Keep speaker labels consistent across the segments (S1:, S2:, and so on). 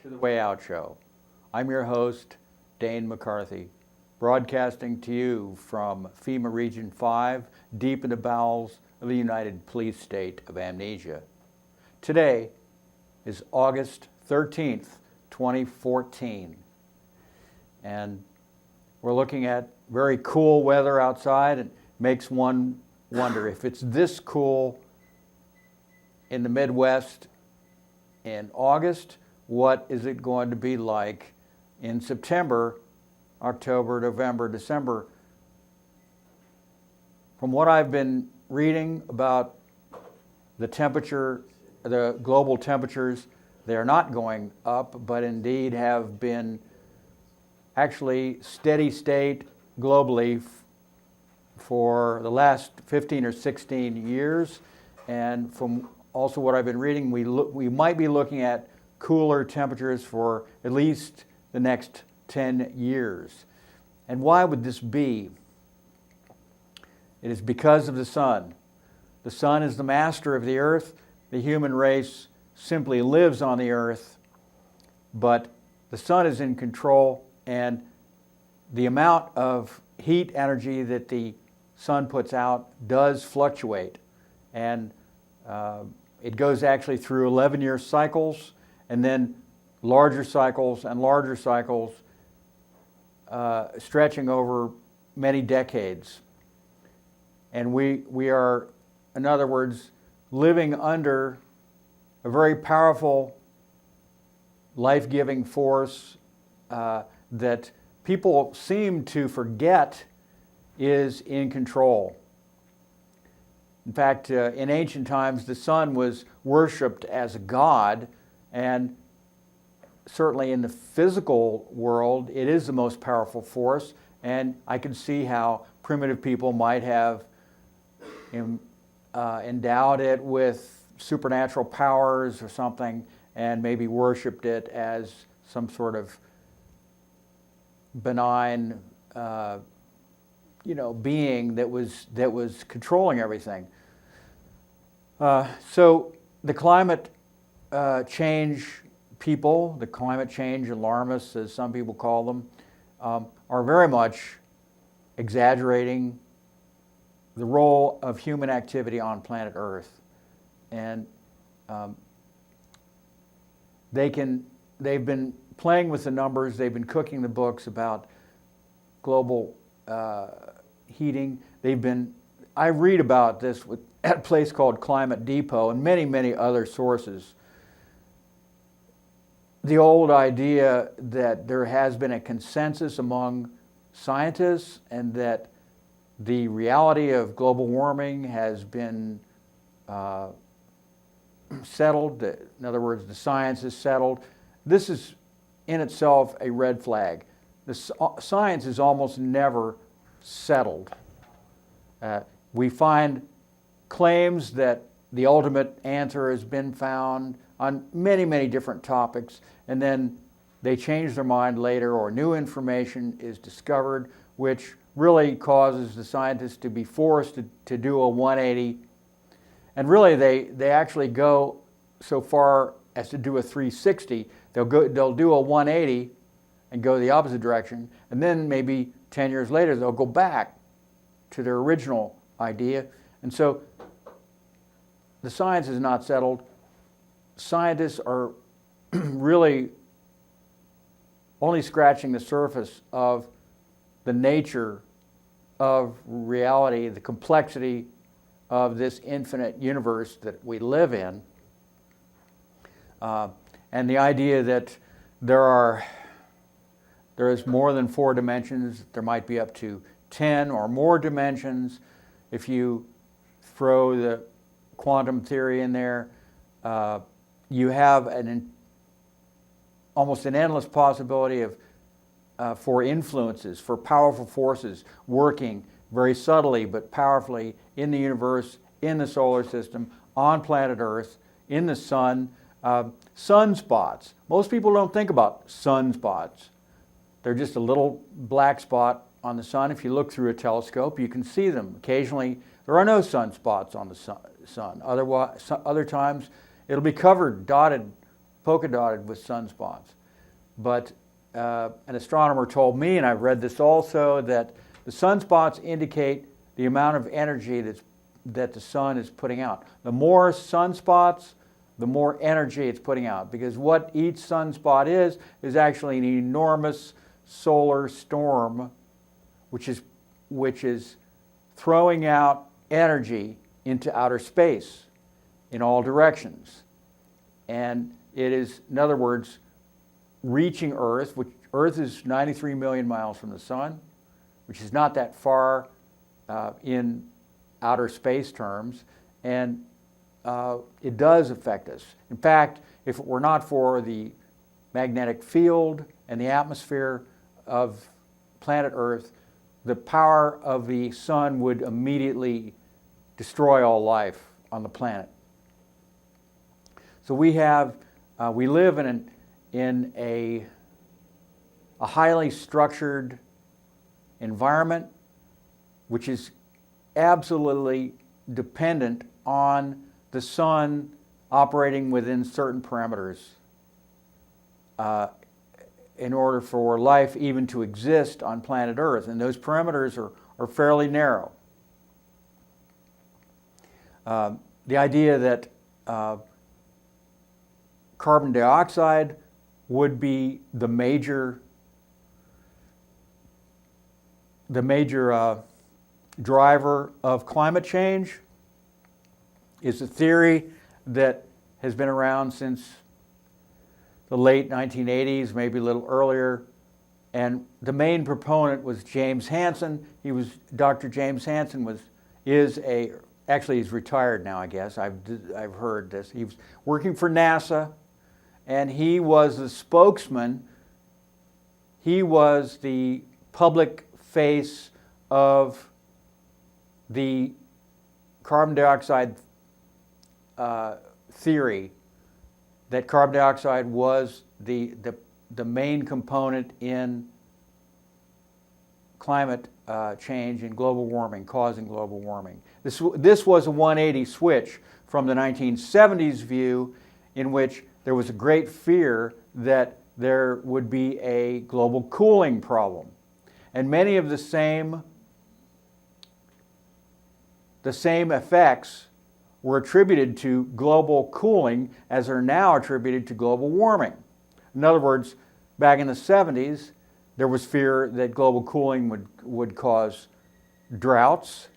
S1: to the Way Out Show. I'm your host, Dane McCarthy, broadcasting to you from FEMA Region 5, deep in the bowels of the United Police State of Amnesia. Today is August 13th, 2014, and we're looking at very cool weather outside. It makes one wonder if it's this cool in the Midwest in August, what is it going to be like in September, October, November, December? From what I've been reading about the temperature, the global temperatures, they are not going up, but indeed have been actually steady state globally for the last 15 or 16 years. And from also what I've been reading, we might be looking at cooler temperatures for at least the next 10 years. And why would this be? It is because of the sun. The sun is the master of the earth. The human race simply lives on the earth, but the sun is in control, and the amount of heat energy that the sun puts out does fluctuate. And it goes actually through 11-year cycles, and then larger cycles and larger cycles, stretching over many decades. And we are, in other words, living under a very powerful, life-giving force that people seem to forget is in control. In fact, in ancient times, the sun was worshipped as a god, and certainly in the physical world, it is the most powerful force, and I can see how primitive people might have endowed it with supernatural powers or something, and maybe worshipped it as some sort of benign being that was controlling everything. So the climate change people, the climate change alarmists, as some people call them, are very much exaggerating the role of human activity on planet Earth. And they've been playing with the numbers, they've been cooking the books about global heating. I read about this at a place called Climate Depot and many, many other sources. The old idea that there has been a consensus among scientists and that the reality of global warming has been settled. In other words, the science is settled. This is in itself a red flag. The science is almost never settled. We find claims that the ultimate answer has been found on many, many different topics, and then they change their mind later, or new information is discovered, which really causes the scientists to be forced to do a 180. And really, they actually go so far as to do a 360. They'll do a 180 and go the opposite direction, and then maybe 10 years later they'll go back to their original idea. And so the science is not settled. Scientists are really only scratching the surface of the nature of reality, the complexity of this infinite universe that we live in. And the idea that there is more than 4 dimensions, there might be up to 10 or more dimensions. If you throw the quantum theory in there, you have almost an endless possibility of for influences, for powerful forces working very subtly but powerfully in the universe, in the solar system, on planet Earth, in the sun. Sunspots. Most people don't think about sunspots. They're just a little black spot on the sun. If you look through a telescope, you can see them. Occasionally, there are no sunspots on the sun. Other times, it'll be covered, dotted polka dotted with sunspots. But an astronomer told me, and I've read this also, that the sunspots indicate the amount of energy that the sun is putting out. The more sunspots, the more energy it's putting out, because what each sunspot is actually an enormous solar storm, which is throwing out energy into outer space in all directions. And it is, in other words, reaching Earth, which Earth is 93 million miles from the sun, which is not that far in outer space terms, and it does affect us. In fact, if it were not for the magnetic field and the atmosphere of planet Earth, the power of the sun would immediately destroy all life on the planet. So we live in a highly structured environment, which is absolutely dependent on the sun operating within certain parameters in order for life even to exist on planet Earth. And those parameters are fairly narrow. The idea that carbon dioxide would be the major driver of climate change is a theory that has been around since the late 1980s, maybe a little earlier. And the main proponent was James Hansen. Dr. James Hansen actually he's retired now, I guess. I've heard this. He was working for NASA, and he was the spokesman. He was the public face of the carbon dioxide theory, that carbon dioxide was the main component in climate change and global warming, causing global warming. This was a 180 switch from the 1970s view, in which there was a great fear that there would be a global cooling problem. And many of the same effects were attributed to global cooling as are now attributed to global warming. In other words, back in the 70s, there was fear that global cooling would cause droughts,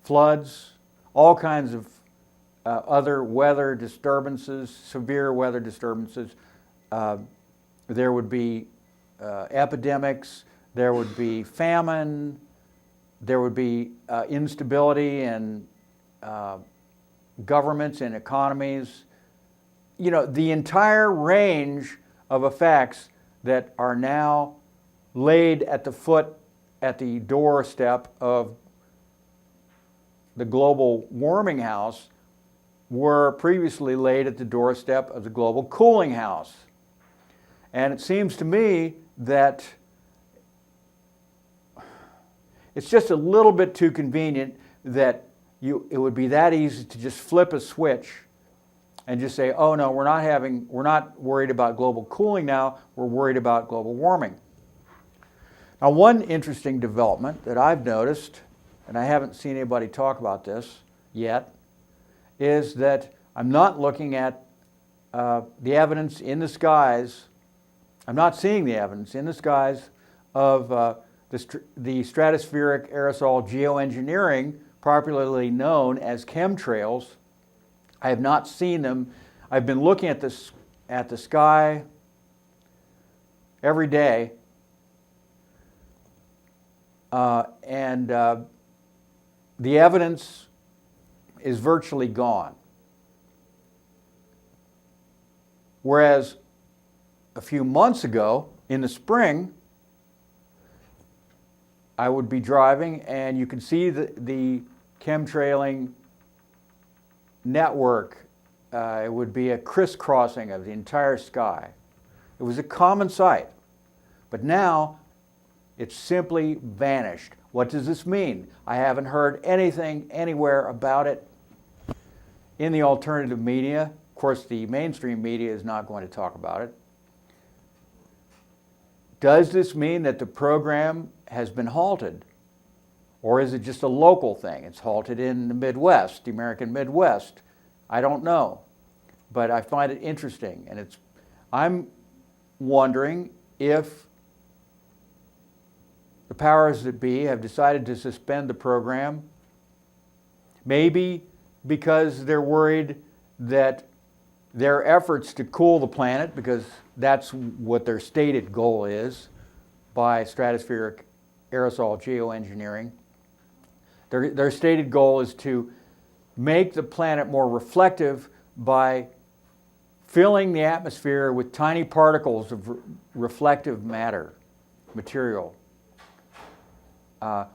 S1: floods, all kinds of other weather disturbances, severe weather disturbances. There would be epidemics, there would be famine, there would be instability in governments and economies. You know, the entire range of effects that are now laid at the doorstep of the global warming house were previously laid at the doorstep of the global cooling house. And it seems to me that it's just a little bit too convenient that it would be that easy to just flip a switch and just say, oh no, we're not worried about global cooling now, we're worried about global warming. Now, one interesting development that I've noticed, and I haven't seen anybody talk about this yet, is that I'm not looking at the evidence in the skies. I'm not seeing the evidence in the skies of the stratospheric aerosol geoengineering, popularly known as chemtrails. I have not seen them. I've been looking at the sky every day, and the evidence is virtually gone. Whereas a few months ago, in the spring, I would be driving and you could see the chemtrailing network. It would be a crisscrossing of the entire sky. It was a common sight. But now, it's simply vanished. What does this mean? I haven't heard anything anywhere about it in the alternative media. course, the mainstream media is not going to talk about it. Does this mean that the program has been halted? Or is it just a local thing? It's halted in the Midwest, the American Midwest. I don't know. But I find it interesting. And I'm wondering if the powers that be have decided to suspend the program, maybe because they're worried that their efforts to cool the planet, because that's what their stated goal is by stratospheric aerosol geoengineering, their stated goal is to make the planet more reflective by filling the atmosphere with tiny particles of reflective material,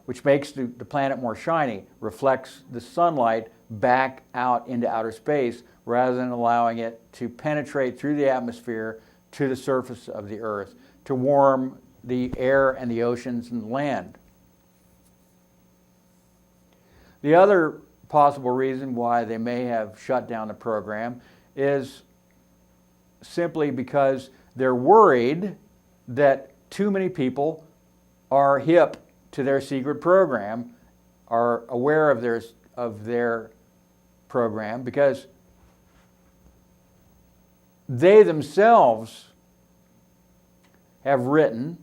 S1: which makes the planet more shiny, reflects the sunlight back out into outer space rather than allowing it to penetrate through the atmosphere to the surface of the Earth to warm the air and the oceans and the land. The other possible reason why they may have shut down the program is simply because they're worried that too many people are hip to their secret program, are aware of their program, because they themselves have written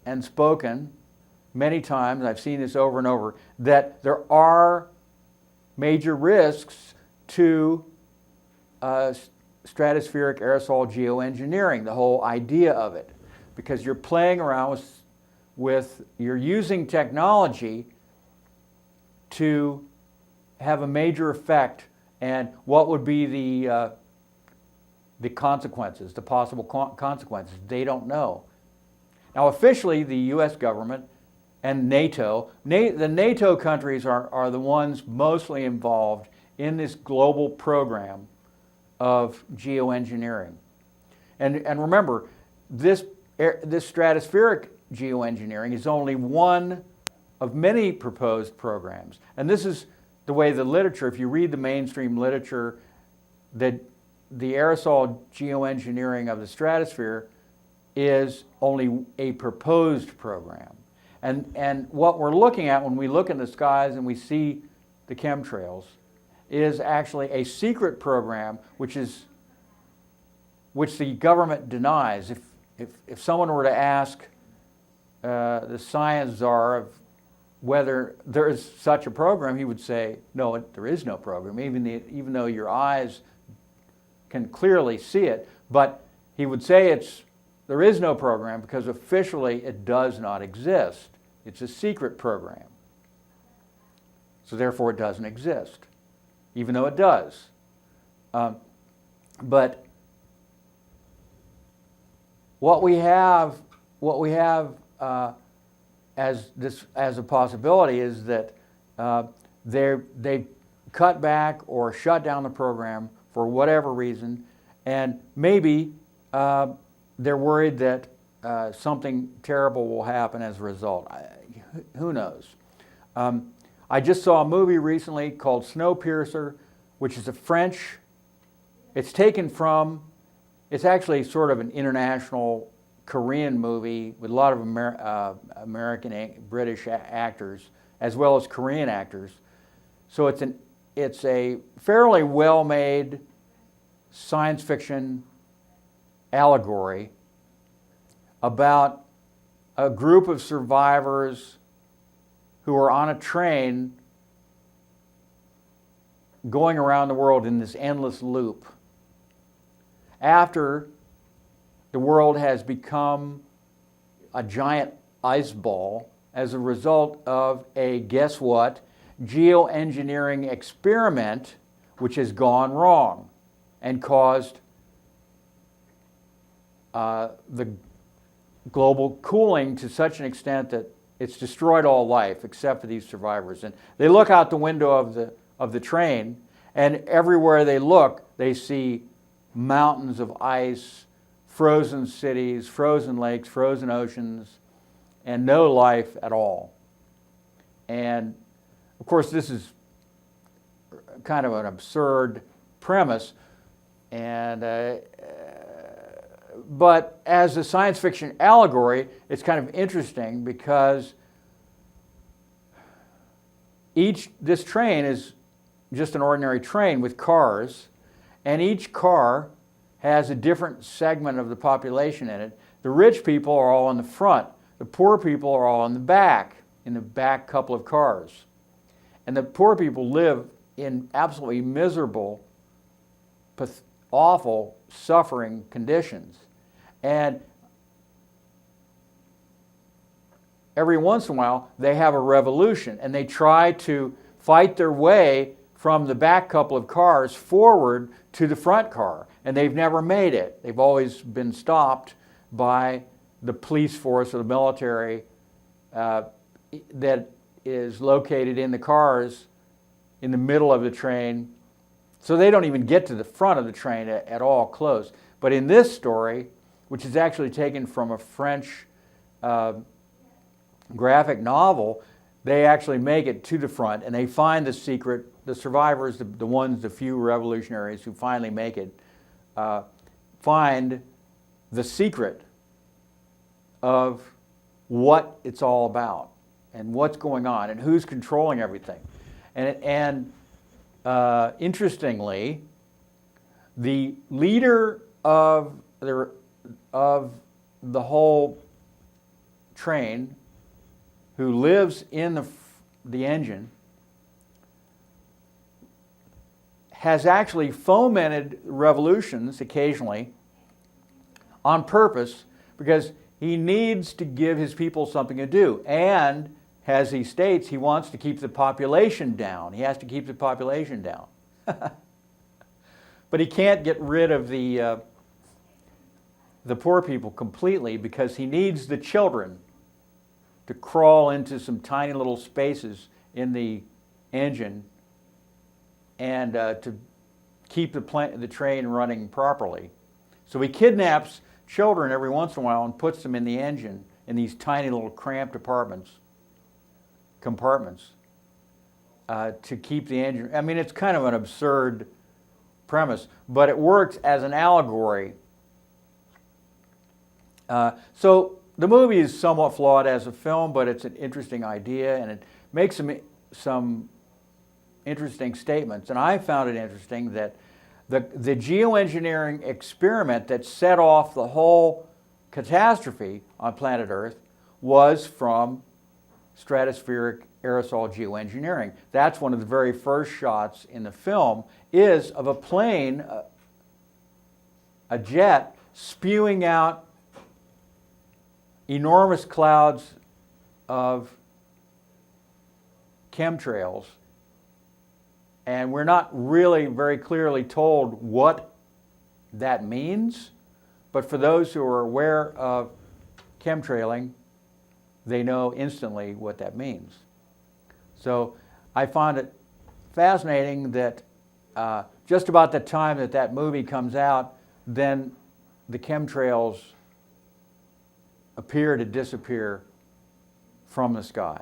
S1: and spoken many times, I've seen this over and over, that there are major risks to stratospheric aerosol geoengineering, the whole idea of it, because you're playing around you're using technology to have a major effect, and what would be the consequences, the possible consequences? They don't know. Now, officially, the U.S. government and NATO, the NATO countries are the ones mostly involved in this global program of geoengineering. And remember, this stratospheric geoengineering is only one of many proposed programs. And this is the way the literature, if you read the mainstream literature, that the aerosol geoengineering of the stratosphere is only a proposed program. And what we're looking at when we look in the skies and we see the chemtrails is actually a secret program which the government denies. If someone were to ask the science czar of whether there is such a program, he would say, no, there is no program, even though your eyes can clearly see it. But he would say there is no program because officially it does not exist. It's a secret program. So therefore it doesn't exist, even though it does. But what we have as a possibility is that they cut back or shut down the program for whatever reason, and maybe they're worried that something terrible will happen as a result. Who knows? I just saw a movie recently called Snowpiercer, which is it's actually sort of an international Korean movie with a lot of American, British actors, as well as Korean actors. So it's a fairly well-made science fiction allegory about a group of survivors who are on a train going around the world in this endless loop. After the world has become a giant ice ball as a result of a, guess what, geoengineering experiment which has gone wrong and caused the global cooling to such an extent that it's destroyed all life except for these survivors. And they look out the window of the train, and everywhere they look, they see mountains of ice, frozen cities, frozen lakes, frozen oceans, and no life at all. And of course, this is kind of an absurd premise, And but as a science fiction allegory, it's kind of interesting because this train is just an ordinary train with cars, and each car has a different segment of the population in it. The rich people are all in the front. The poor people are all in the back couple of cars. And the poor people live in absolutely miserable, awful, suffering conditions. And every once in a while, they have a revolution, and they try to fight their way from the back couple of cars forward to the front car. And they've never made it. They've always been stopped by the police force or the military that is located in the cars in the middle of the train. So they don't even get to the front of the train at all close. But in this story, which is actually taken from a French graphic novel, they actually make it to the front, and they find the secret. The survivors, the few revolutionaries who finally make it, find the secret of what it's all about and what's going on and who's controlling everything. And interestingly, the leader of the whole train, who lives in the engine, has actually fomented revolutions occasionally on purpose because he needs to give his people something to do. And as he states, he wants to keep the population down. He has to keep the population down. But he can't get rid of the poor people completely because he needs the children to crawl into some tiny little spaces in the engine and to keep the train running properly. So he kidnaps children every once in a while and puts them in the engine in these tiny little cramped compartments to keep the engine. I mean, it's kind of an absurd premise, but it works as an allegory. So the movie is somewhat flawed as a film, but it's an interesting idea, and it makes some interesting statements. And I found it interesting that the geoengineering experiment that set off the whole catastrophe on planet Earth was from stratospheric aerosol geoengineering. That's one of the very first shots in the film, is of a plane, a jet, spewing out enormous clouds of chemtrails. And we're not really very clearly told what that means, but for those who are aware of chemtrailing, they know instantly what that means. So I found it fascinating that just about the time that movie comes out, then the chemtrails appear to disappear from the sky.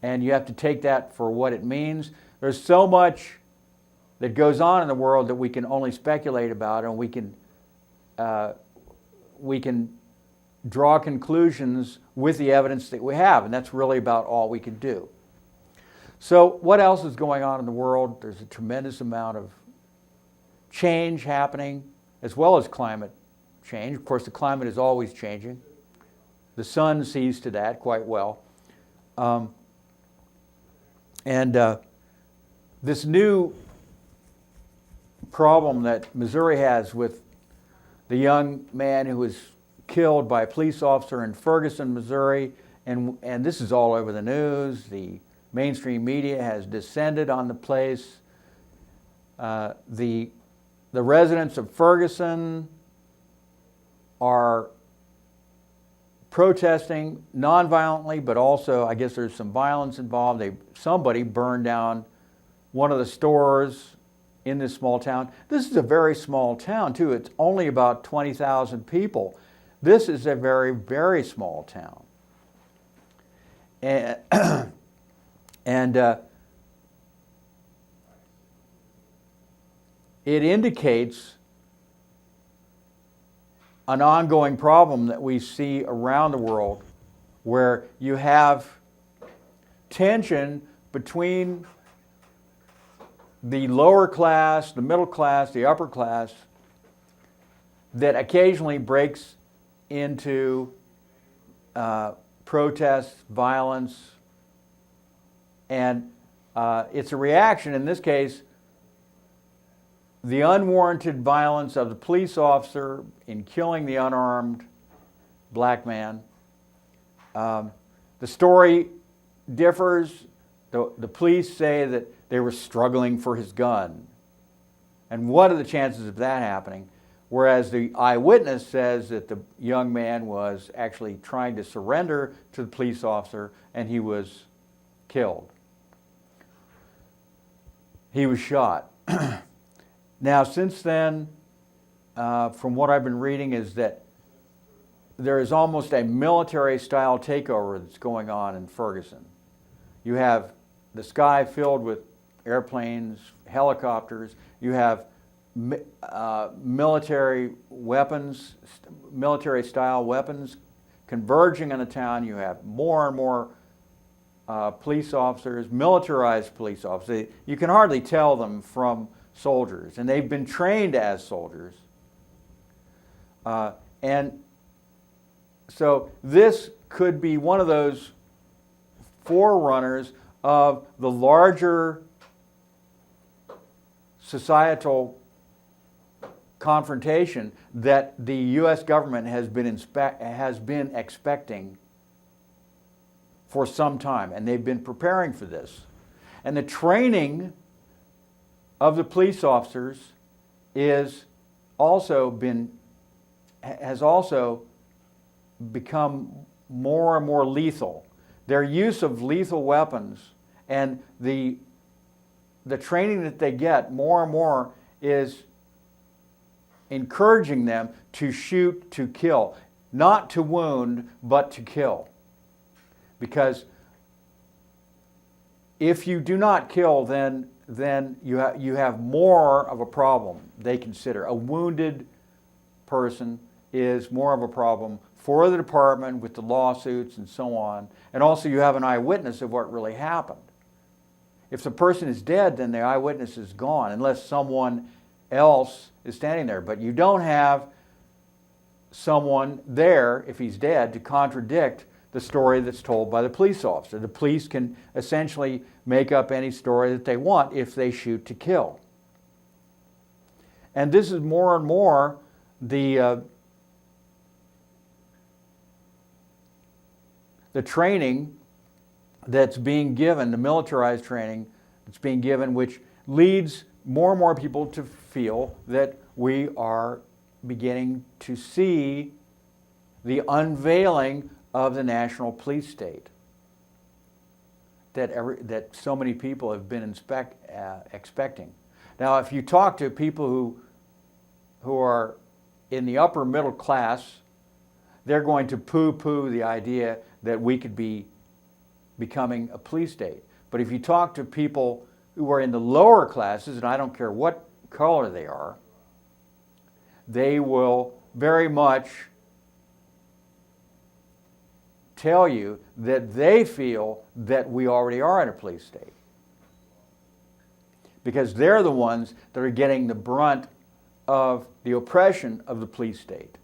S1: And you have to take that for what it means. There's so much that goes on in the world that we can only speculate about, and we can draw conclusions with the evidence that we have, and that's really about all we can do. So what else is going on in the world? There's a tremendous amount of change happening, as well as climate change. Of course, the climate is always changing. The sun sees to that quite well. This new problem that Missouri has with the young man who was killed by a police officer in Ferguson, Missouri, and this is all over the news. The mainstream media has descended on the place. The residents of Ferguson are protesting nonviolently, but also I guess there's some violence involved. Somebody burned down one of the stores in this small town. This is a very small town too. It's only about 20,000 people. This is a very, very small town. it indicates an ongoing problem that we see around the world, where you have tension between the lower class, the middle class, the upper class, that occasionally breaks into protests, violence, and it's a reaction, in this case, the unwarranted violence of the police officer in killing the unarmed black man. The story differs. The police say that they were struggling for his gun. And what are the chances of that happening? Whereas the eyewitness says that the young man was actually trying to surrender to the police officer and he was killed. He was shot. Now, since then, from what I've been reading, is that there is almost a military-style takeover that's going on in Ferguson. You have the sky filled with airplanes, helicopters. You have military weapons, military-style weapons converging on the town. You have more and more police officers, militarized police officers. You can hardly tell them from soldiers, and they've been trained as soldiers. And so this could be one of those forerunners of the larger societal confrontation that the U.S. government has been expecting for some time, and they've been preparing for this. And the training of the police officers has also become more and more lethal. Their use of lethal weapons and the training that they get more and more is encouraging them to shoot to kill, not to wound, but to kill. Because if you do not kill, then you have more of a problem, they consider. A wounded person is more of a problem for the department with the lawsuits and so on. And also you have an eyewitness of what really happened. If the person is dead, then the eyewitness is gone, unless someone else is standing there. But you don't have someone there, if he's dead, to contradict the story that's told by the police officer. The police can essentially make up any story that they want if they shoot to kill. And this is more and more the training that's being given, the militarized training that's being given, which leads more and more people to feel that we are beginning to see the unveiling of the national police state that so many people have been expecting. Now, if you talk to people who are in the upper middle class, they're going to poo-poo the idea that we could be becoming a police state. But if you talk to people who are in the lower classes, and I don't care what color they are, they will very much tell you that they feel that we already are in a police state. Because they're the ones that are getting the brunt of the oppression of the police state.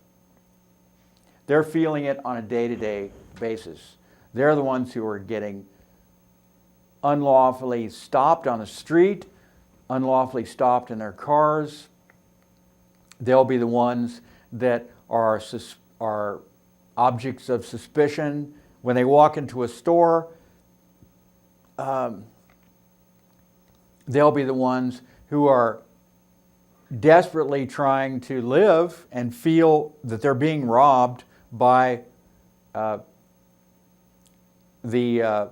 S1: They're feeling it on a day-to-day basis. They're the ones who are getting unlawfully stopped on the street, unlawfully stopped in their cars. They'll be the ones that are objects of suspicion when they walk into a store. They'll be the ones who are desperately trying to live and feel that they're being robbed by the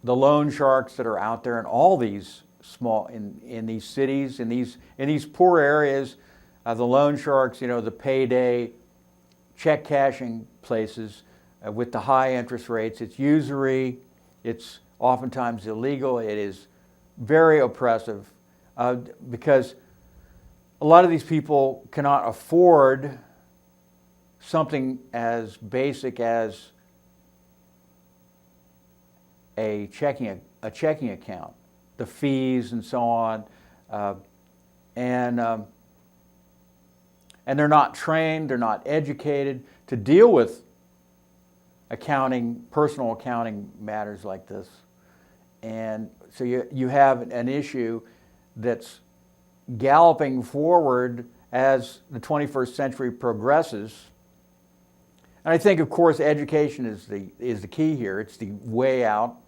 S1: loan sharks that are out there in all these small in these cities, in these poor areas. The loan sharks, the payday check cashing places with the high interest rates. It's usury. It's oftentimes illegal. It is very oppressive because a lot of these people cannot afford something as basic as a checking account, the fees and so on, and they're not trained, they're not educated to deal with personal accounting matters like this. And so you have an issue that's galloping forward as the 21st century progresses. And I think, of course, education is the key here. It's the way out.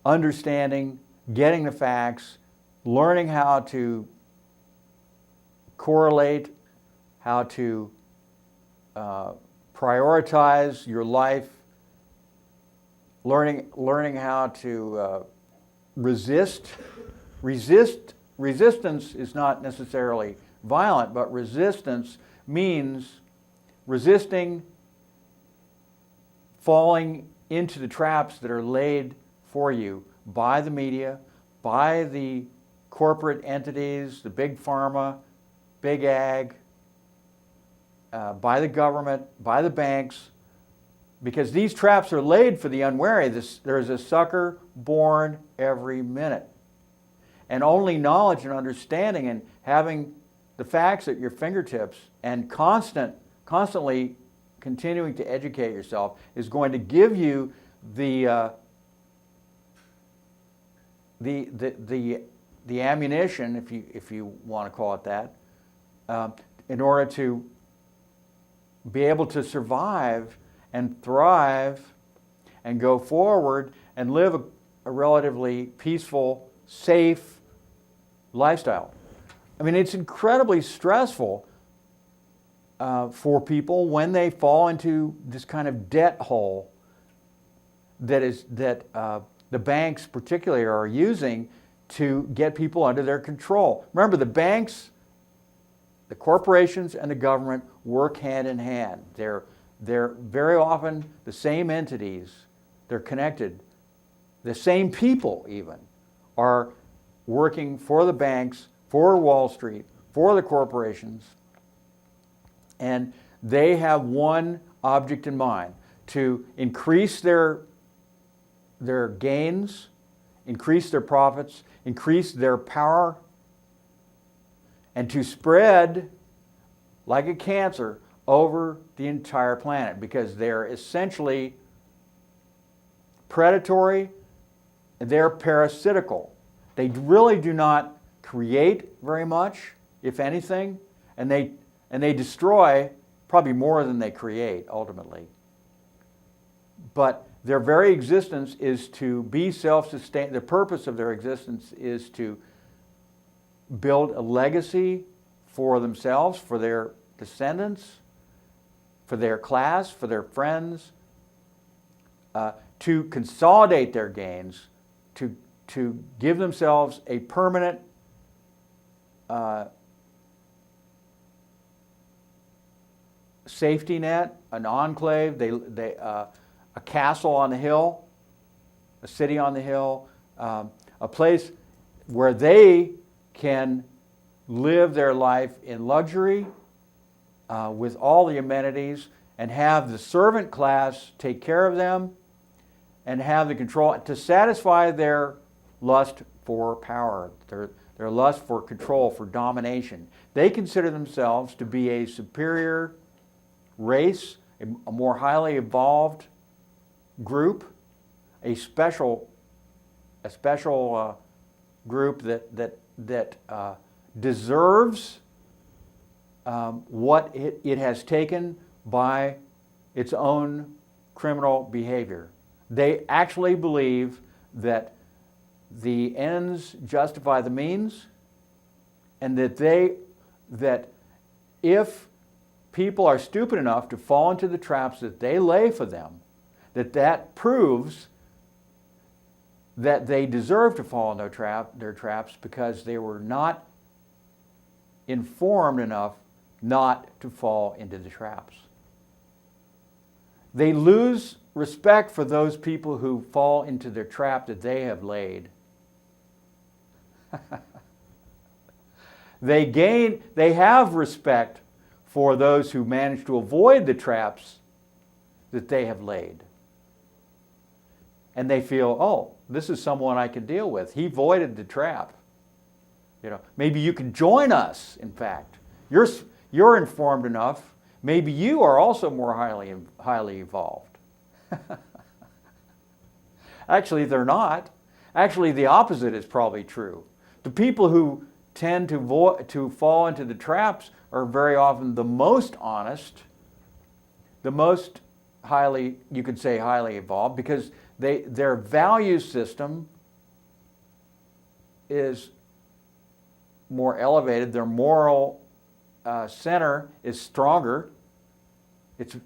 S1: Understanding, getting the facts, learning how to correlate, how to prioritize your life, learning how to resist. Resistance is not necessarily violent, but resistance means resisting falling into the traps that are laid for you by the media, by the corporate entities, the big pharma, big ag, by the government, by the banks, because these traps are laid for the unwary. There's a sucker born every minute. And only knowledge and understanding and having the facts at your fingertips and constantly continuing to educate yourself is going to give you the ammunition, if you want to call it that, in order to be able to survive and thrive and go forward and live a relatively peaceful, safe lifestyle. I mean, it's incredibly stressful for people when they fall into this kind of debt hole that the banks particularly are using to get people under their control. Remember, the banks, the corporations, and the government work hand in hand. They're very often the same entities. They're connected. The same people even are working for the banks, for Wall Street, for the corporations, and they have one object in mind: to increase their gains, increase their profits, increase their power, and to spread like a cancer over the entire planet, because they're essentially predatory, they're parasitical. They really do not create very much, if anything, and they destroy probably more than they create ultimately. But their very existence is to be self-sustained. The purpose of their existence is to build a legacy for themselves, for their descendants, for their class, for their friends, to consolidate their gains, to give themselves a permanent safety net, an enclave, a castle on the hill, a city on the hill, a place where they can live their life in luxury with all the amenities, and have the servant class take care of them and have the control to satisfy their lust for power, their lust for control, for domination. They consider themselves to be a superior race, a more highly evolved group, a special group that deserves what it has taken by its own criminal behavior. They actually believe that the ends justify the means, and that if people are stupid enough to fall into the traps that they lay for them, that proves that they deserve to fall in their traps because they were not informed enough not to fall into the traps. They lose respect for those people who fall into their trap that they have laid. They have respect for those who manage to avoid the traps that they have laid. And they feel, oh, this is someone I can deal with. He avoided the trap. Maybe you can join us, in fact. You're informed enough. Maybe you are also more highly evolved. Actually, they're not. Actually, the opposite is probably true. The people who tend to fall into the traps are very often the most honest, the most you could say highly evolved, because their value system is more elevated. Their moral center is stronger. In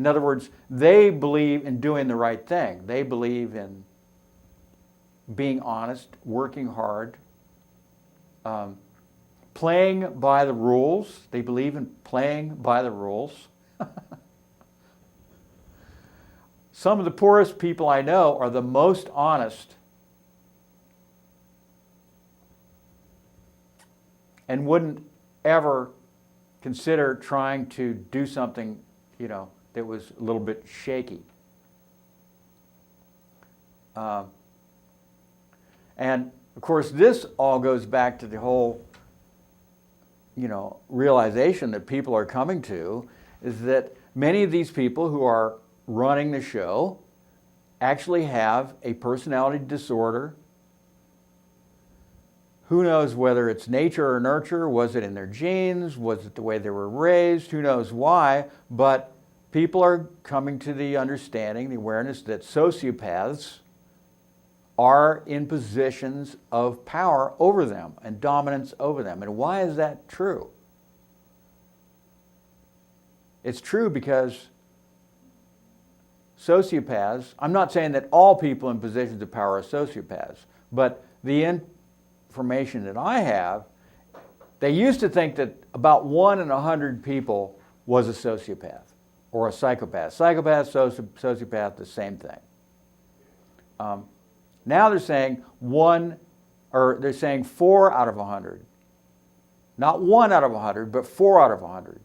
S1: other words, they believe in doing the right thing. They believe in being honest, working hard, playing by the rules. They believe in playing by the rules. Some of the poorest people I know are the most honest and wouldn't ever consider trying to do something, that was a little bit shaky. And of course, this all goes back to the whole, realization that people are coming to, is that many of these people who are running the show actually have a personality disorder. Who knows whether it's nature or nurture? Was it in their genes? Was it the way they were raised? Who knows why? But people are coming to the understanding, the awareness that sociopaths are in positions of power over them and dominance over them. And why is that true? It's true because sociopaths, I'm not saying that all people in positions of power are sociopaths, but the information that I have, they used to think that about 1 in 100 people was a sociopath or a psychopath. Psychopath, sociopath, the same thing. Now they're saying 4 out of 100. Not 1 out of 100, but 4 out of 100.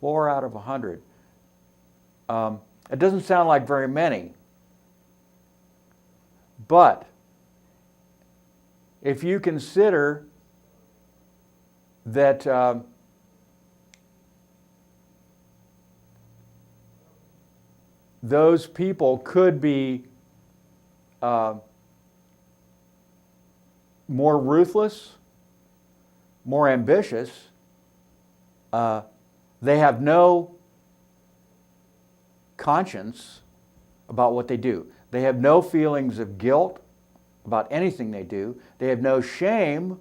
S1: 4 out of 100. It doesn't sound like very many. But if you consider that those people could be more ruthless, more ambitious, they have no conscience about what they do. They have no feelings of guilt about anything they do. They have no shame.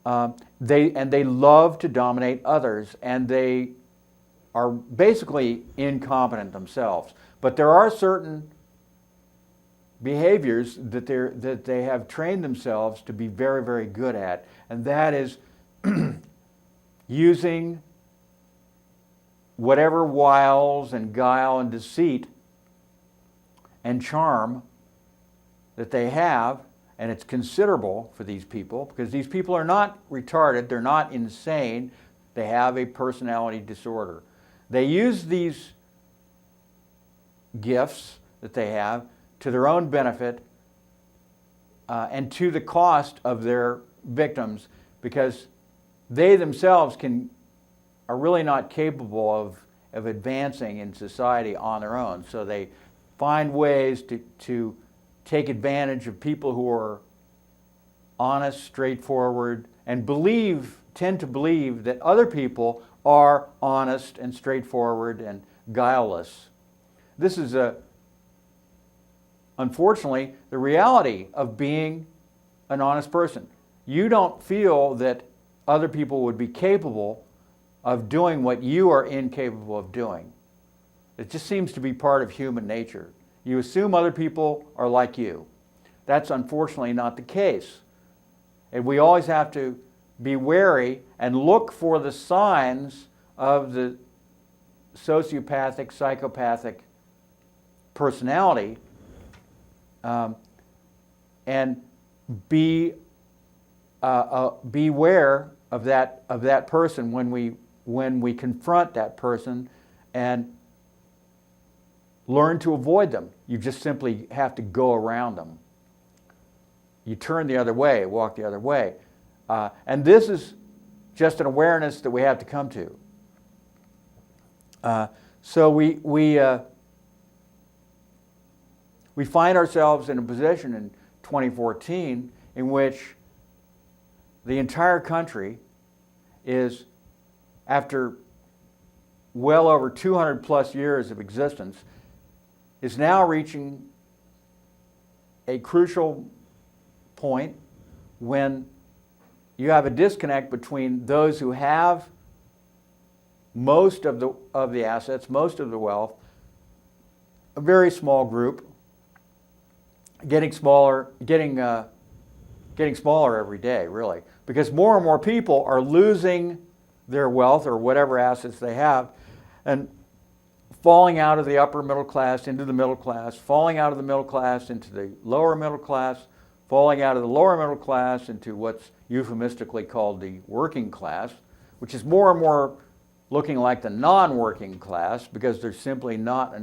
S1: They love to dominate others, and they are basically incompetent themselves. But there are certain behaviors that they have trained themselves to be very, very good at, and that is using whatever wiles and guile and deceit and charm that they have, and it's considerable for these people, because these people are not retarded, they're not insane, they have a personality disorder. They use these gifts that they have to their own benefit and to the cost of their victims, because they themselves are really not capable of advancing in society on their own. So they find ways to take advantage of people who are honest, straightforward, and tend to believe that other people are honest and straightforward and guileless. This is unfortunately the reality of being an honest person. You don't feel that other people would be capable of doing what you are incapable of doing. It just seems to be part of human nature. You assume other people are like you. That's unfortunately not the case. And we always have to be wary and look for the signs of the sociopathic, psychopathic personality and beware of that person when we confront that person, and learn to avoid them. You just simply have to go around them. You turn the other way, walk the other way. And this is just an awareness that we have to come to. So we find ourselves in a position in 2014 in which the entire country is, after well over 200 plus years of existence, is now reaching a crucial point when you have a disconnect between those who have most of the assets, most of the wealth, a very small group, getting smaller every day, really, because more and more people are losing their wealth or whatever assets they have, and falling out of the upper middle class into the middle class, falling out of the middle class into the lower middle class, falling out of the lower middle class into what's euphemistically called the working class, which is more and more looking like the non-working class, because they're simply not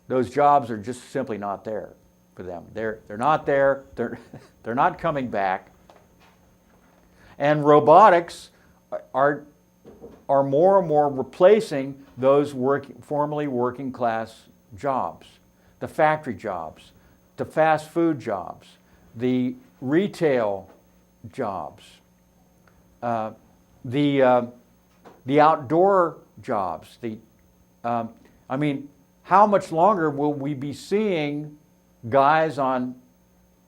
S1: those jobs are just simply not there for them. They're not there. They're not coming back. And robotics are more and more replacing those formerly working class jobs, the factory jobs, the fast food jobs, the retail jobs, the outdoor jobs. I mean, how much longer will we be seeing guys on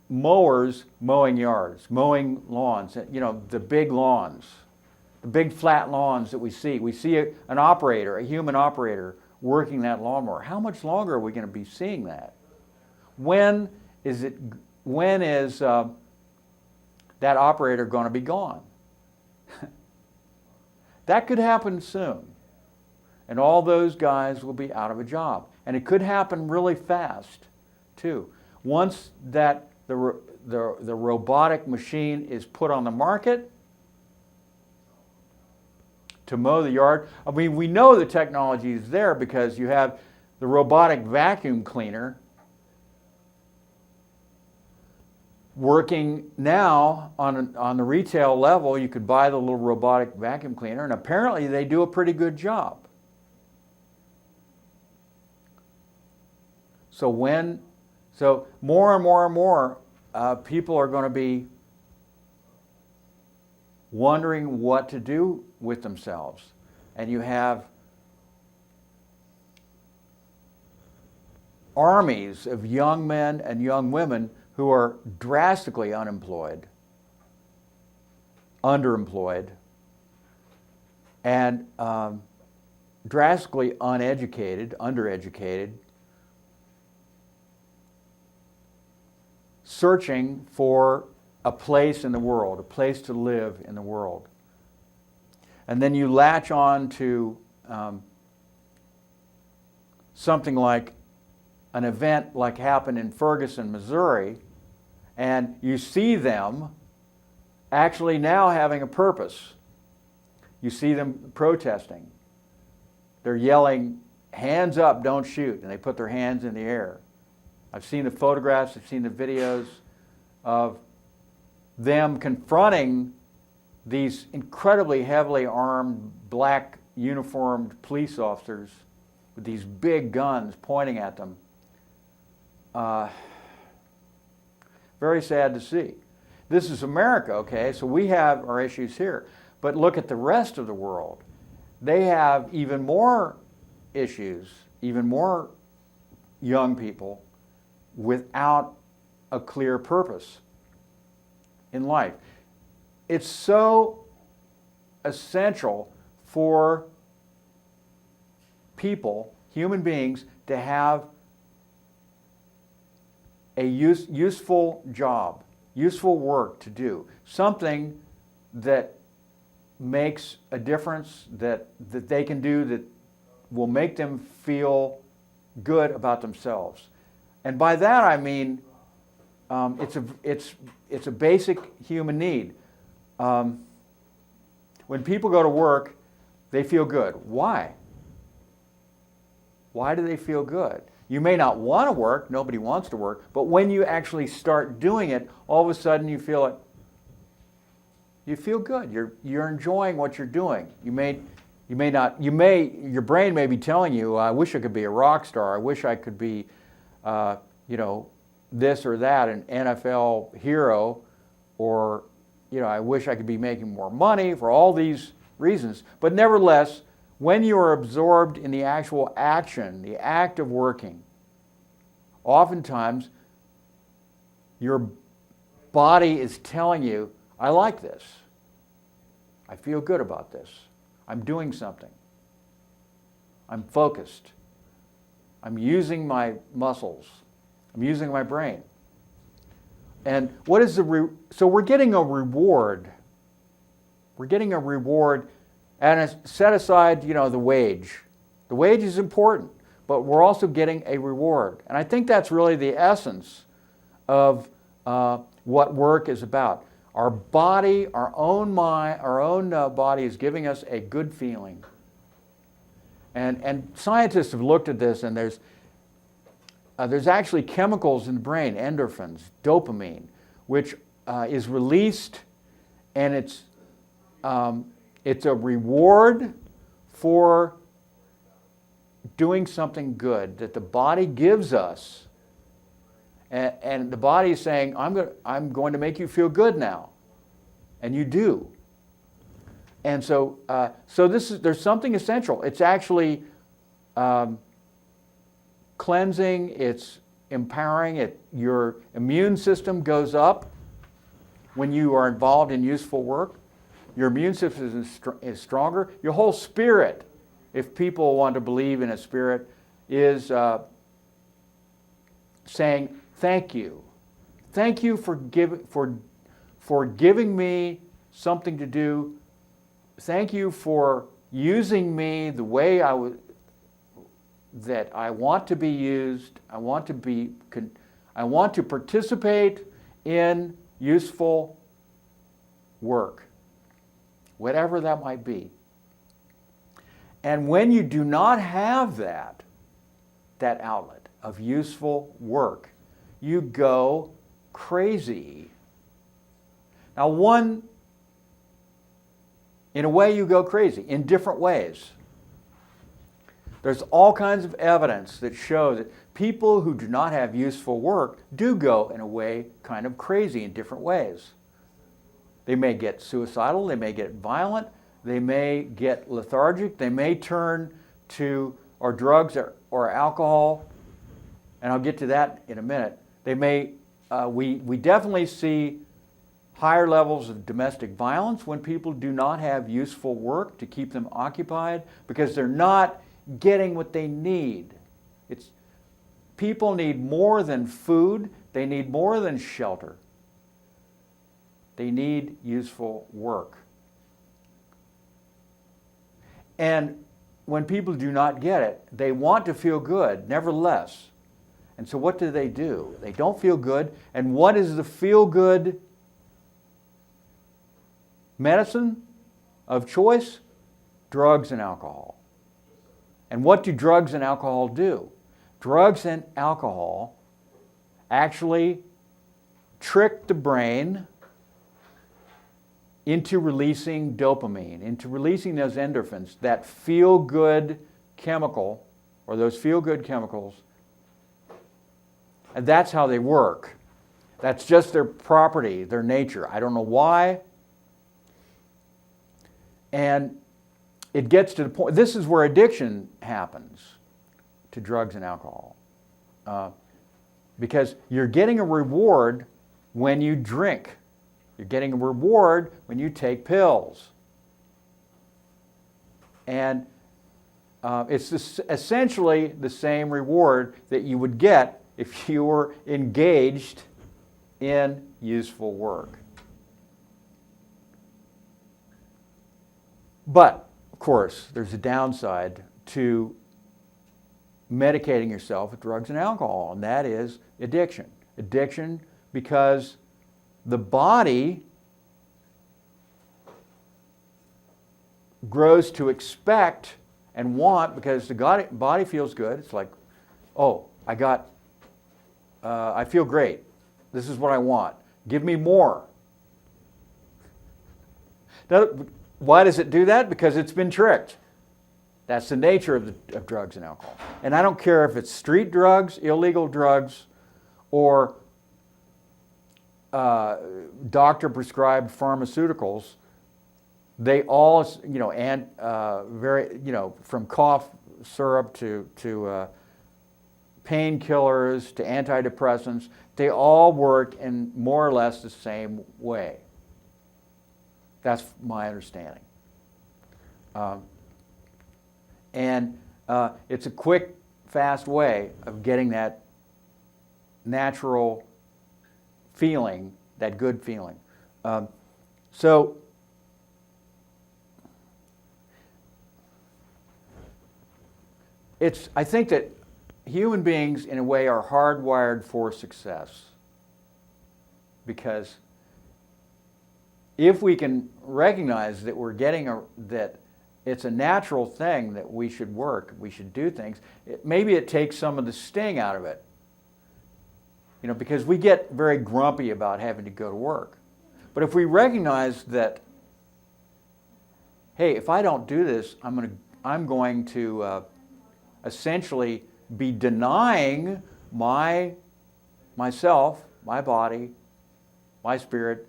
S1: mowers mowing yards, mowing lawns? You know, the big lawns, the big flat lawns that we see. We see an operator, a human operator, working that lawnmower. How much longer are we going to be seeing that? When is that operator going to be gone? That could happen soon, and all those guys will be out of a job. And it could happen really fast, too. Once that the robotic machine is put on the market to mow the yard, I mean, we know the technology is there because you have the robotic vacuum cleaner working now on the retail level. You could buy the little robotic vacuum cleaner, and apparently they do a pretty good job. So more and more and more people are going to be wondering what to do with themselves. And you have armies of young men and young women who are drastically unemployed, underemployed, and drastically uneducated, undereducated, searching for a place in the world, a place to live in the world. And then you latch on to something like an event like happened in Ferguson, Missouri, and you see them actually now having a purpose. You see them protesting. They're yelling, "Hands up, don't shoot," and they put their hands in the air. I've seen the photographs, I've seen the videos of them confronting these incredibly heavily armed, black uniformed police officers with these big guns pointing at them. Very sad to see. This is America, okay, so we have our issues here. But look at the rest of the world. They have even more issues, even more young people without a clear purpose in life. It's so essential for people, human beings, to have a useful job, useful work to do, something that makes a difference, that they can do, that will make them feel good about themselves. And by that I mean it's a basic human need. When people go to work, they feel good. Why? Why do they feel good? You may not want to work, nobody wants to work, but when you actually start doing it, all of a sudden you feel it. You feel good. You're enjoying what you're doing. Your brain may be telling you, I wish I could be a rock star. I wish I could be, this or that, an NFL hero, or, I wish I could be making more money for all these reasons. But nevertheless, when you are absorbed in the actual action, the act of working, oftentimes your body is telling you, I like this. I feel good about this. I'm doing something. I'm focused. I'm using my muscles. I'm using my brain. And what is so we're getting a reward. We're getting a reward, and set aside, the wage. The wage is important, but we're also getting a reward. And I think that's really the essence of what work is about. Our body, our own mind, our own body is giving us a good feeling. And scientists have looked at this, and there's actually chemicals in the brain, endorphins, dopamine, which is released, and it's a reward for doing something good that the body gives us. And the body is saying, I'm going to make you feel good now. And you do. And so there's something essential. It's actually cleansing, it's empowering. Your immune system goes up when you are involved in useful work. Your immune system is stronger. Your whole spirit, if people want to believe in a spirit, is saying, thank you. Thank you for giving me something to do. Thank you for using me the way that I want to be used. I want to participate in useful work, whatever that might be. And when you do not have that outlet of useful work, you go crazy. Now, in a way you go crazy, in different ways. There's all kinds of evidence that show that people who do not have useful work do go, in a way, kind of crazy in different ways. They may get suicidal, they may get violent, they may get lethargic, they may turn to drugs or alcohol, and I'll get to that in a minute. They may, we definitely see higher levels of domestic violence when people do not have useful work to keep them occupied because they're not getting what they need. People need more than food, they need more than shelter. They need useful work. And when people do not get it, they want to feel good, nevertheless. And so what do? They don't feel good. And what is the feel-good medicine of choice? Drugs and alcohol. And what do drugs and alcohol do? Drugs and alcohol actually trick the brain into releasing dopamine, into releasing those endorphins, that feel-good chemical, or those feel-good chemicals. And that's how they work. That's just their property, their nature. I don't know why. And it gets to the point, this is where addiction happens to drugs and alcohol. Because you're getting a reward when you drink. You're getting a reward when you take pills. And it's essentially the same reward that you would get if you were engaged in useful work. But, of course, there's a downside to medicating yourself with drugs and alcohol, and that is addiction. Addiction because the body grows to expect and want, because the body feels good. It's like, oh, I feel great. This is what I want. Give me more. Why does it do that? Because it's been tricked. That's the nature of drugs and alcohol. And I don't care if it's street drugs, illegal drugs, or doctor-prescribed pharmaceuticals. They all, from cough syrup to painkillers to antidepressants, they all work in more or less the same way. That's my understanding. It's a quick, fast way of getting that natural feeling, that good feeling. So I think that human beings, in a way, are hardwired for success. Because if we can recognize that we're that it's a natural thing that we should work, we should do things, maybe it takes some of the sting out of it. Because we get very grumpy about having to go to work. But if we recognize that, hey, if I don't do this, I'm going to essentially be denying myself, my body, my spirit,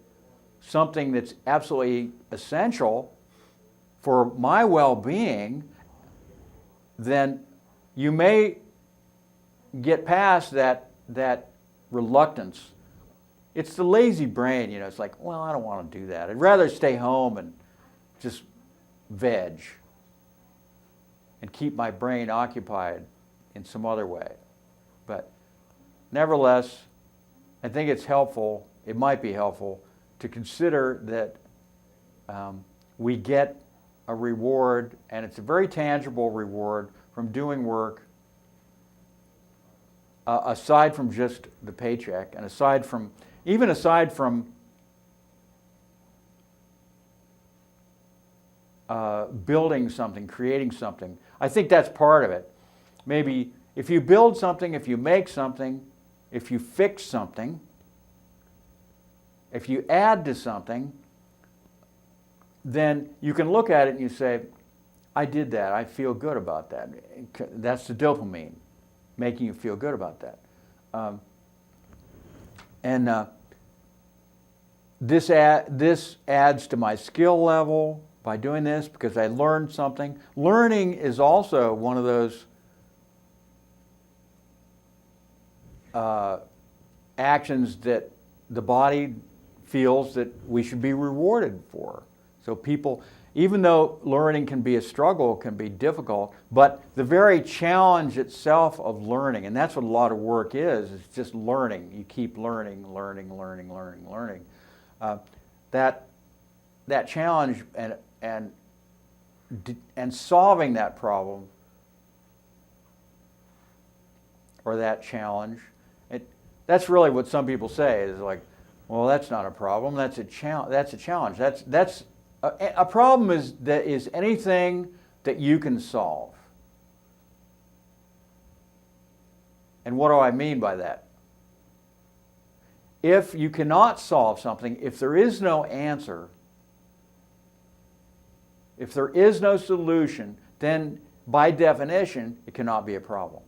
S1: something that's absolutely essential for my well-being, then you may get past that reluctance. It's the lazy brain, it's like, well, I don't want to do that. I'd rather stay home and just veg and keep my brain occupied in some other way. But nevertheless, I think it's helpful, it might be helpful, to consider that we get a reward, and it's a very tangible reward from doing work, aside from just the paycheck, and aside from building something, creating something. I think that's part of it. Maybe if you build something, if you make something, if you fix something, if you add to something, then you can look at it and you say, I did that, I feel good about that. That's the dopamine, making you feel good about that. This adds to my skill level by doing this because I learned something. Learning is also one of those actions that the body feels that we should be rewarded for. So people, even though learning can be a struggle, can be difficult, but the very challenge itself of learning, and that's what a lot of work is just learning. You keep learning. That challenge and solving that problem or that challenge, that's really what some people say is like, well, that's not a problem. That's a challenge. That's a problem is anything that you can solve. And what do I mean by that? If you cannot solve something, if there is no answer, if there is no solution, then by definition, it cannot be a problem.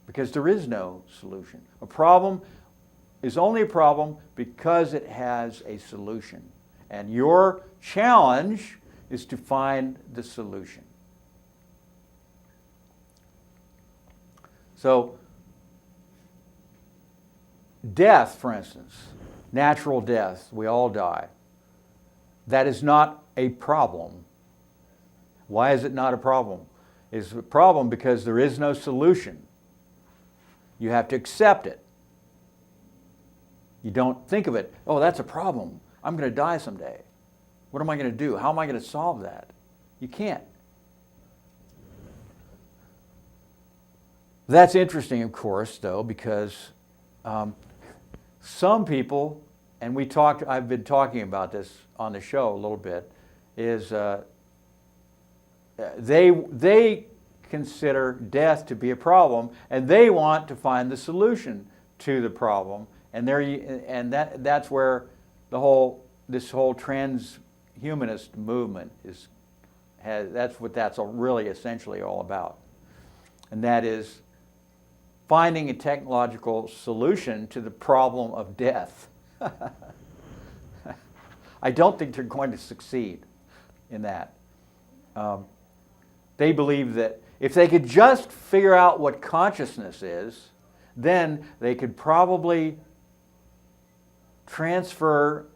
S1: Because there is no solution. A problem is only a problem because it has a solution. And your challenge is to find the solution. So, death, for instance, natural death, we all die. That is not a problem. Why is it not a problem? It's a problem because there is no solution. You have to accept it. You don't think of it, oh, that's a problem. I'm going to die someday. What am I going to do? How am I going to solve that? You can't. That's interesting, of course, though, because some people, and I've been talking about this on the show a little bit, is they consider death to be a problem, and they want to find the solution to the problem, and that's where this whole transhumanist movement that's what that's really essentially all about, and that is finding a technological solution to the problem of death. I don't think they're going to succeed in that. They believe that if they could just figure out what consciousness is, then they could probably transfer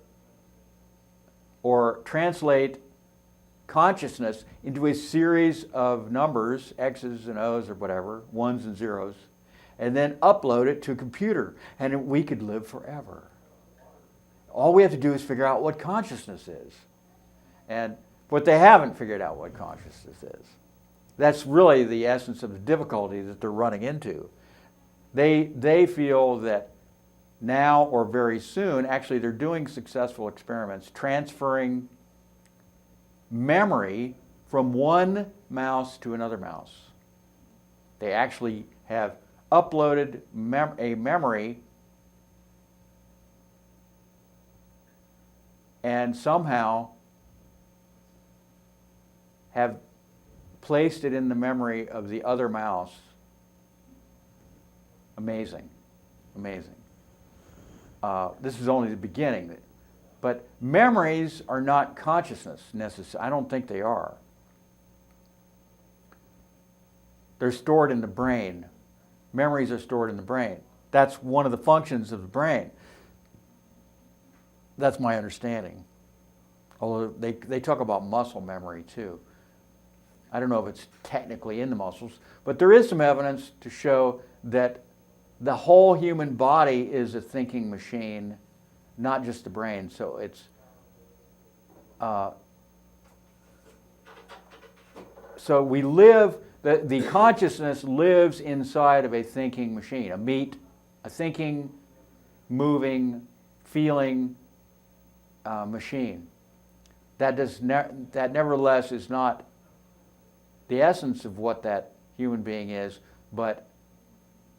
S1: or translate consciousness into a series of numbers, X's and O's or whatever, ones and zeros, and then upload it to a computer, and we could live forever. All we have to do is figure out what consciousness is. But they haven't figured out what consciousness is. That's really the essence of the difficulty that they're running into. They feel that now or very soon, actually they're doing successful experiments transferring memory from one mouse to another mouse. They actually have uploaded a memory and somehow have placed it in the memory of the other mouse. Amazing, amazing. This is only the beginning. But memories are not consciousness necessarily. I don't think they are. They're stored in the brain. Memories are stored in the brain. That's one of the functions of the brain. That's my understanding. Although they talk about muscle memory too. I don't know if it's technically in the muscles, but there is some evidence to show that the whole human body is a thinking machine, not just the brain. So it's so we live. The consciousness lives inside of a thinking machine, a thinking, moving, feeling machine. That nevertheless is not the essence of what that human being is, but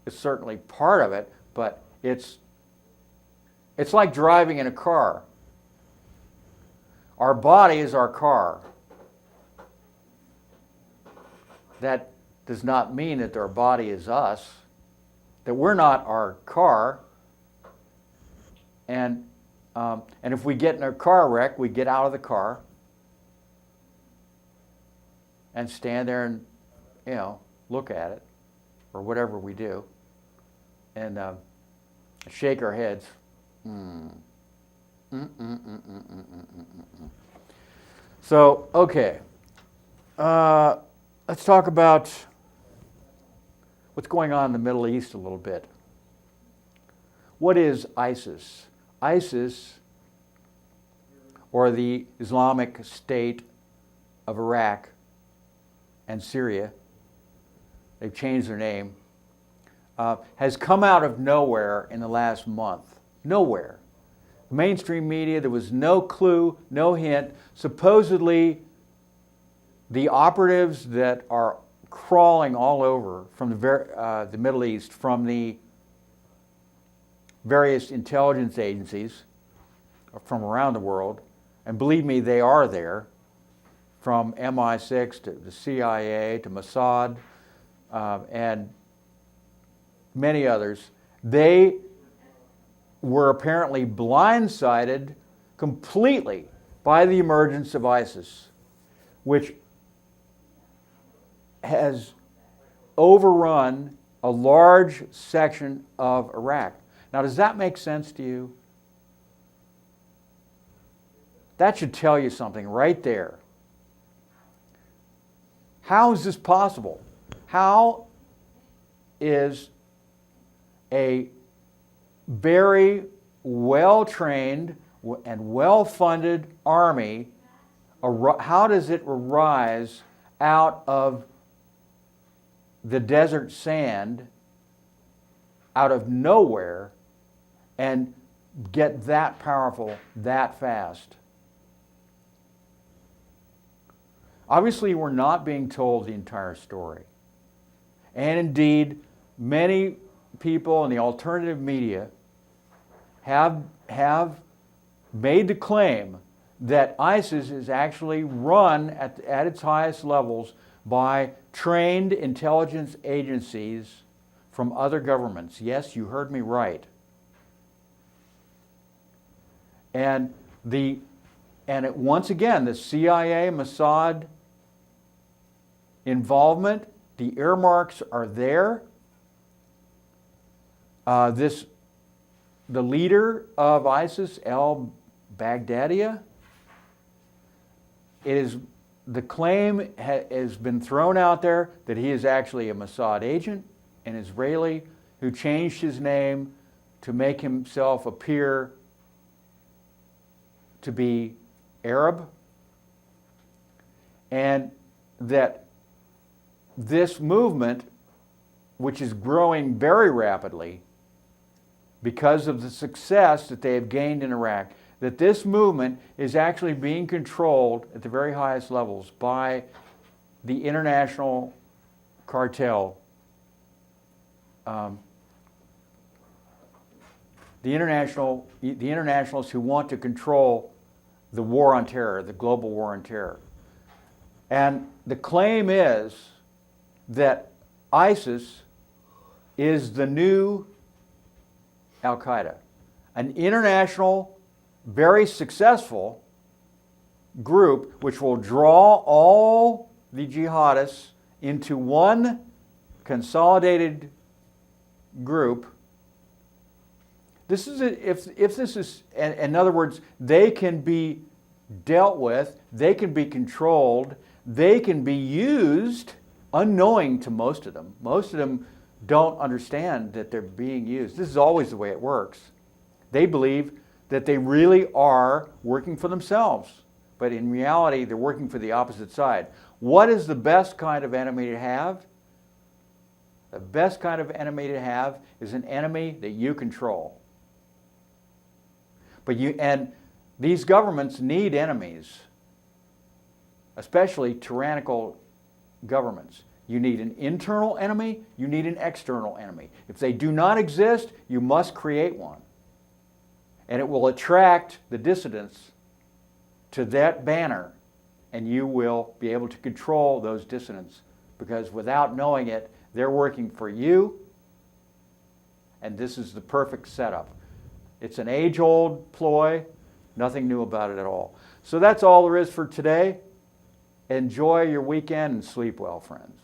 S1: it's certainly part of it. But it's like driving in a car. Our body is our car. That does not mean that our body is us, that we're not our car. And if we get in a car wreck, we get out of the car and stand there and, look at it, or whatever we do, and shake our heads. So, okay. Let's talk about what's going on in the Middle East a little bit. What is ISIS? ISIS, or the Islamic State of Iraq and Syria, they've changed their name, has come out of nowhere in the last month. Nowhere. The mainstream media, there was no clue, no hint. Supposedly, the operatives that are crawling all over from the Middle East, from the various intelligence agencies from around the world, and believe me, they are there, from MI6 to the CIA to Mossad and many others, they were apparently blindsided completely by the emergence of ISIS, which has overrun a large section of Iraq. Now, does that make sense to you? That should tell you something right there. How is this possible? How is a very well-trained and well-funded army, how does it arise out of the desert sand, out of nowhere, and get that powerful that fast? Obviously, we're not being told the entire story. And indeed, many people in the alternative media have made the claim that ISIS is actually run at its highest levels by trained intelligence agencies from other governments. Yes, you heard me right. And once again, the CIA, Mossad involvement, the earmarks are there. The leader of ISIS, al-Baghdadi, the claim has been thrown out there that he is actually a Mossad agent, an Israeli who changed his name to make himself appear to be Arab, and that this movement, which is growing very rapidly because of the success that they have gained in Iraq, that this movement is actually being controlled at the very highest levels by the international cartel, the internationals who want to control the war on terror, the global war on terror. And the claim is that ISIS is the new Al-Qaeda, an international, very successful group which will draw all the jihadists into one consolidated group. This is if this is, in other words, they can be dealt with, they can be controlled, they can be used unknowing to most of them. Most of them don't understand that they're being used. This is always the way it works. They believe that they really are working for themselves, but in reality, they're working for the opposite side. What is the best kind of enemy to have? The best kind of enemy to have is an enemy that you control. And these governments need enemies, especially tyrannical governments. You need an internal enemy, you need an external enemy. If they do not exist, you must create one. And it will attract the dissidents to that banner, and you will be able to control those dissidents, because without knowing it, they're working for you, and this is the perfect setup. It's an age-old ploy, nothing new about it at all. So that's all there is for today. Enjoy your weekend and sleep well, friends.